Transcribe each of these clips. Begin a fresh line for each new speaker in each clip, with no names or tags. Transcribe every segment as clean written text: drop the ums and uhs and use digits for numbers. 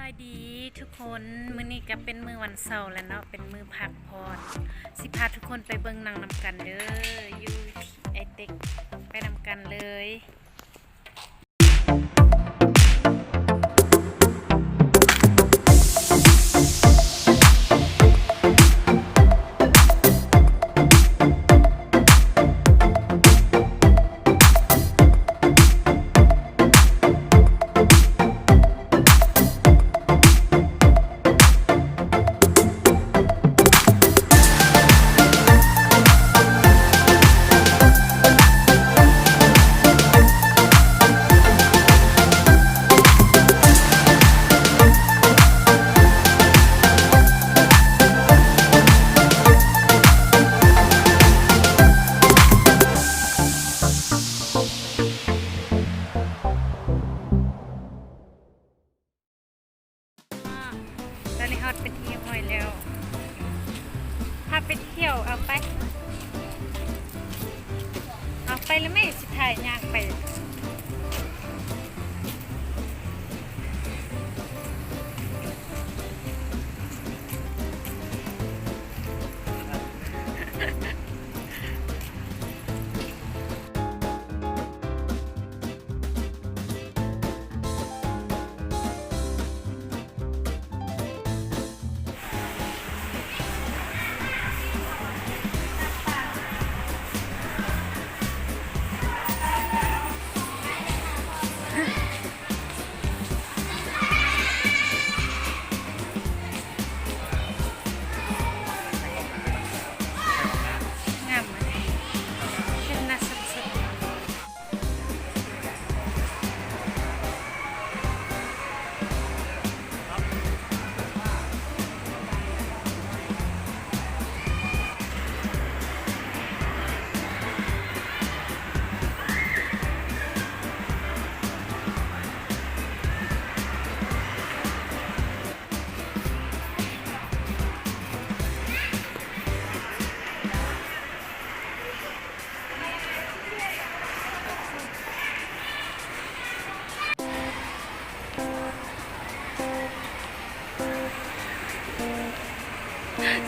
ายดีทุกคนมื้อนี้ก็เป็นมื้อวันเสาร์แล้วเนาะเป็นมื้อพักผ่อนสิพาทุกคนไปเบิ่งหนังนำกันเด้ออยู่ที่ไอเต็กไปนำกันเลยตอนนี้ฮอตไปเที่ยวหน่อยแล้วพาไปเที่ยวเอาไปแล้วไม่สิถ่ายย่างไปงามเลยเป็นน่าสุด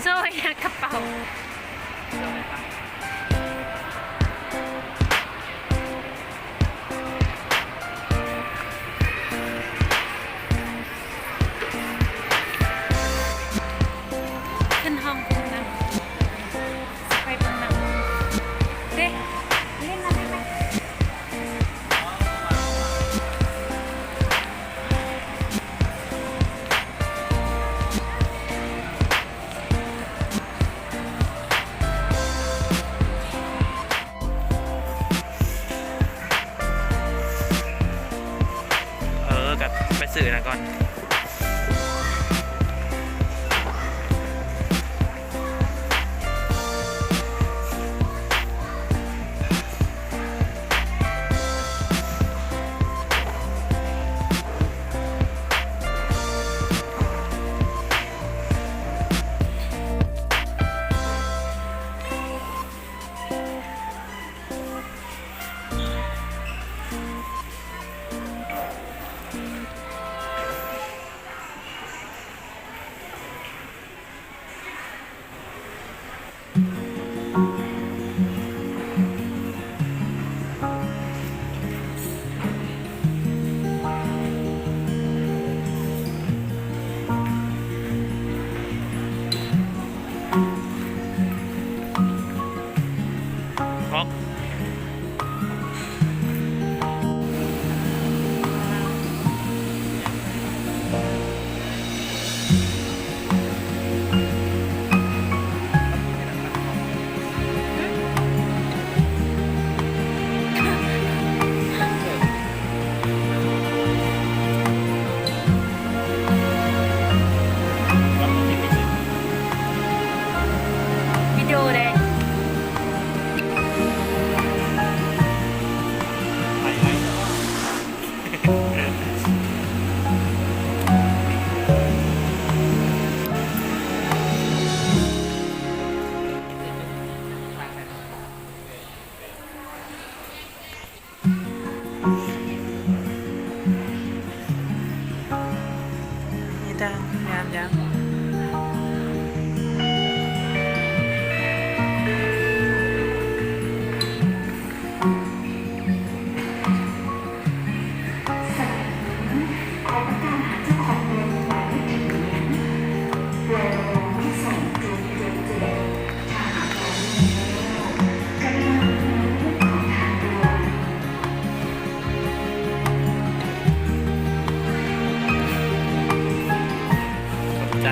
โซ่ยกระเป๋าขึ้นห้องขึ้นนั่งไปเบิ่งหนังเด้เล่นอะไรไหม
กับไปสื่อนะก่อน ตางามยังขอบใจ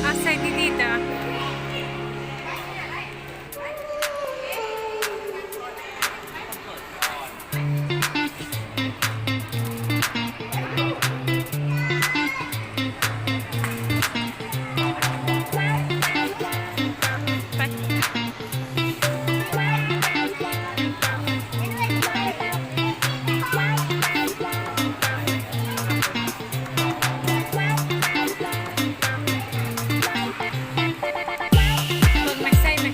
เอาใส่ดีๆเด้อไปเบิ่งไหมใส่ไหม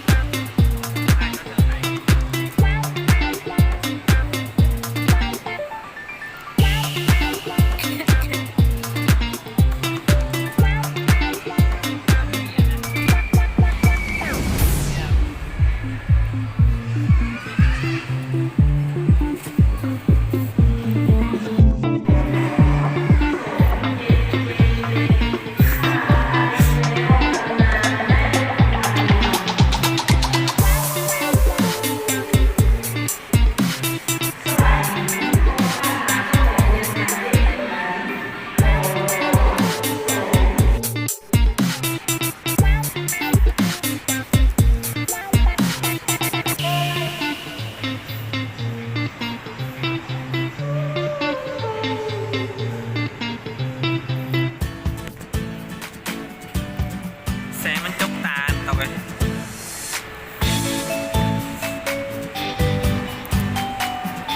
แสงมันจกตาเอาไป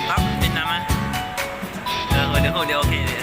ครับปิดน้ำมาเดี๋ยวโอเคเลย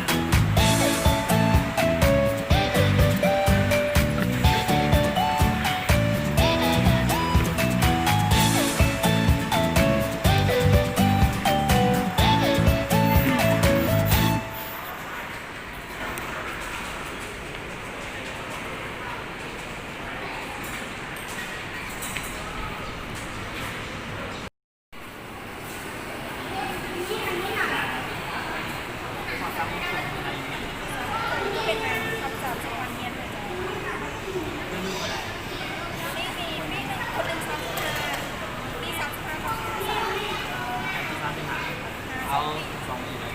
เอา2อีกเลย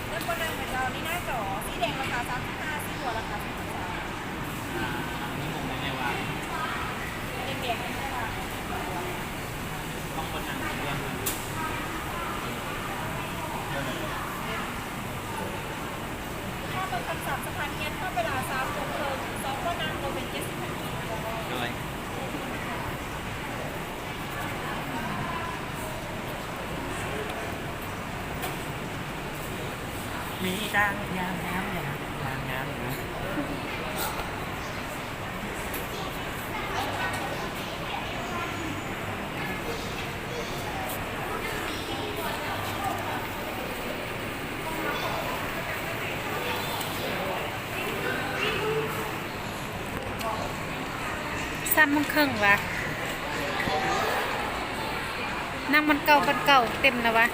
เริ่มต้นเรื่องเหมือนเรานี่หน้าจอสีแดงราคา35สีหัวราคา33
นี่งงได้ไงวะ
แดงๆนี่ค่ะ
ต้องบนหนังเรื่องมัน
ถ้าเป็นคำศัพท์สะพานเฮียนถ้าเวลา3 โมงครึ่ง2ก็นางโมเป็น70 นาที
ด้วยมีตังยามน้ำยามนะ
3:30วะนั่งมันเก่าเต็มแล้ววะ